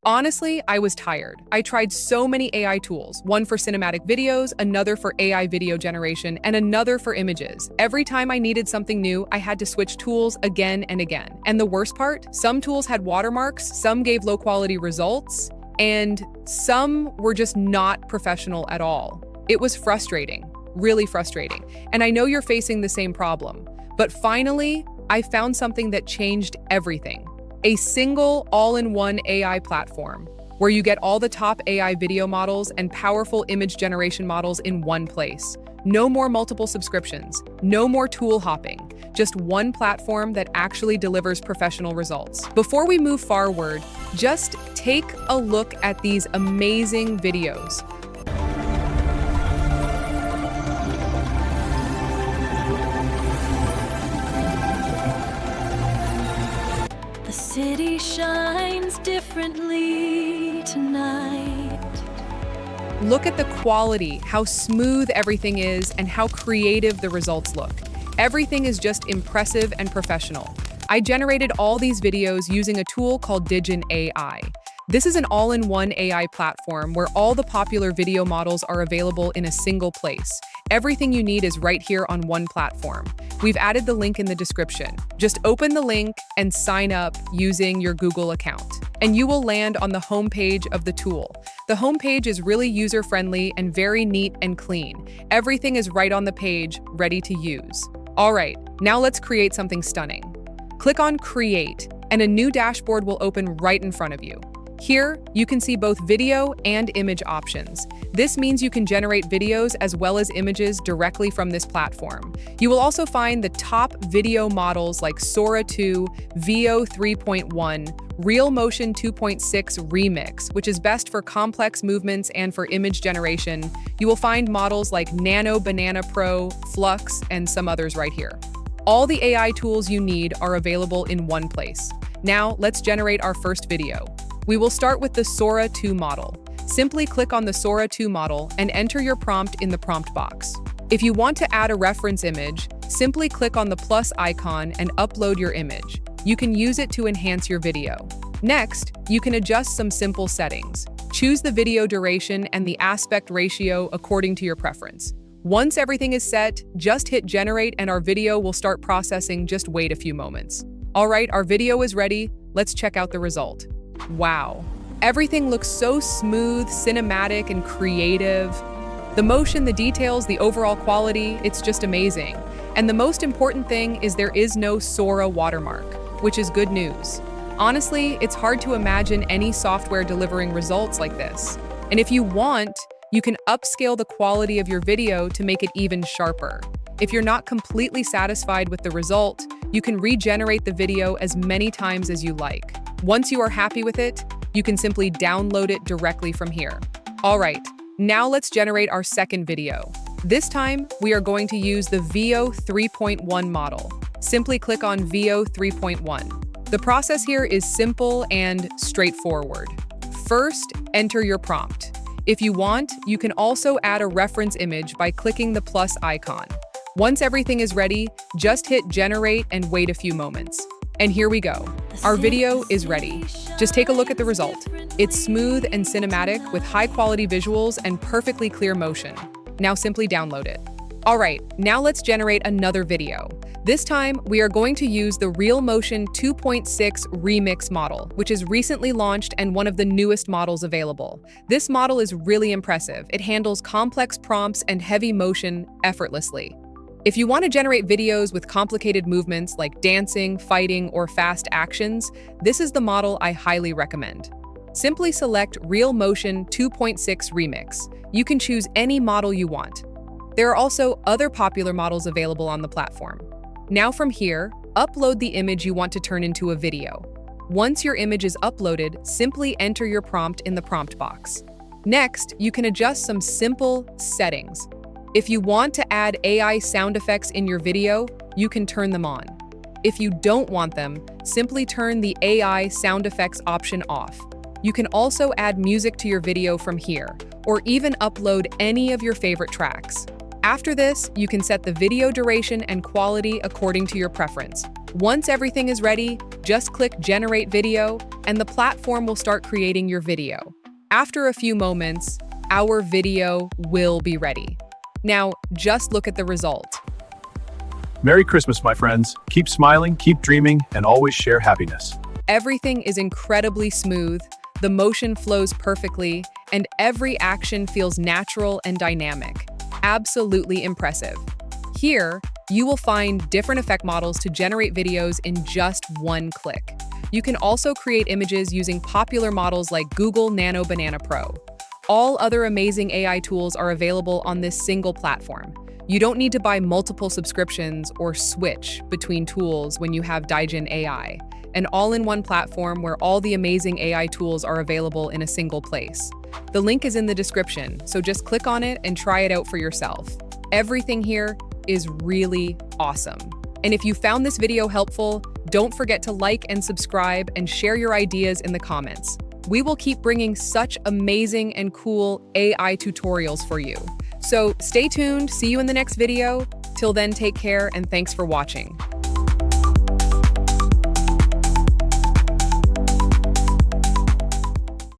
Honestly, I was tired. I tried so many AI tools, one for cinematic videos, another for AI video generation, and another for images. Every time I needed something new, I had to switch tools again and again. And the worst part, some tools had watermarks, some gave low-quality results, and some were just not professional at all. It was frustrating, really frustrating. And I know you're facing the same problem. But finally, I found something that changed everything. A single all-in-one AI platform where you get all the top AI video models and powerful image generation models in one place. No more multiple subscriptions, no more tool hopping, just one platform that actually delivers professional results. Before we move forward, just take a look at these amazing videos. The city shines differently tonight. Look at the quality, how smooth everything is, and how creative the results look. Everything is just impressive and professional. I generated all these videos using a tool called Digen AI. This is an all-in-one AI platform where all the popular video models are available in a single place. Everything you need is right here on one platform. We've added the link in the description. Just open the link and sign up using your Google account, and you will land on the homepage of the tool. The homepage is really user-friendly and very neat and clean. Everything is right on the page, ready to use. All right, now let's create something stunning. Click on Create, and a new dashboard will open right in front of you. Here, you can see both video and image options. This means you can generate videos as well as images directly from this platform. You will also find the top video models like Sora 2, Veo 3.1, Real Motion 2.6 Remix, which is best for complex movements and for image generation. You will find models like Nano Banana Pro, Flux, and some others right here. All the AI tools you need are available in one place. Now, let's generate our first video. We will start with the Sora 2 model. Simply click on the Sora 2 model and enter your prompt in the prompt box. If you want to add a reference image, simply click on the plus icon and upload your image. You can use it to enhance your video. Next, you can adjust some simple settings. Choose the video duration and the aspect ratio according to your preference. Once everything is set, just hit generate and our video will start processing. Just wait a few moments. All right, our video is ready. Let's check out the result. Wow. Everything looks so smooth, cinematic, and creative. The motion, the details, the overall quality, it's just amazing. And the most important thing is there is no Sora watermark, which is good news. Honestly, it's hard to imagine any software delivering results like this. And if you want, you can upscale the quality of your video to make it even sharper. If you're not completely satisfied with the result, you can regenerate the video as many times as you like. Once you are happy with it, you can simply download it directly from here. All right, now let's generate our second video. This time, we are going to use the Veo 3.1 model. Simply click on Veo 3.1. The process here is simple and straightforward. First, enter your prompt. If you want, you can also add a reference image by clicking the plus icon. Once everything is ready, just hit generate and wait a few moments. And here we go. Our video is ready. Just take a look at the result. It's smooth and cinematic with high-quality visuals and perfectly clear motion. Now simply download it. All right, now let's generate another video. This time, we are going to use the Real Motion 2.6 Remix model, which is recently launched and one of the newest models available. This model is really impressive. It handles complex prompts and heavy motion effortlessly. If you want to generate videos with complicated movements like dancing, fighting, or fast actions, this is the model I highly recommend. Simply select Real Motion 2.6 Remix. You can choose any model you want. There are also other popular models available on the platform. Now from here, upload the image you want to turn into a video. Once your image is uploaded, simply enter your prompt in the prompt box. Next, you can adjust some simple settings. If you want to add AI sound effects in your video, you can turn them on. If you don't want them, simply turn the AI sound effects option off. You can also add music to your video from here, or even upload any of your favorite tracks. After this, you can set the video duration and quality according to your preference. Once everything is ready, Just click Generate Video, and the platform will start creating your video. After a few moments, our video will be ready. Now, just look at the result. Merry Christmas, my friends. Keep smiling, keep dreaming, and always share happiness. Everything is incredibly smooth, the motion flows perfectly, and every action feels natural and dynamic. Absolutely impressive. Here, you will find different effect models to generate videos in just one click. You can also create images using popular models like Google Nano Banana Pro. All other amazing AI tools are available on this single platform. You don't need to buy multiple subscriptions or switch between tools when you have Digen AI, an all-in-one platform where all the amazing AI tools are available in a single place. The link is in the description, so just click on it and try it out for yourself. Everything here is really awesome. And if you found this video helpful, don't forget to like and subscribe and share your ideas in the comments. We will keep bringing such amazing and cool AI tutorials for you. So stay tuned, see you in the next video. Till then, take care and thanks for watching.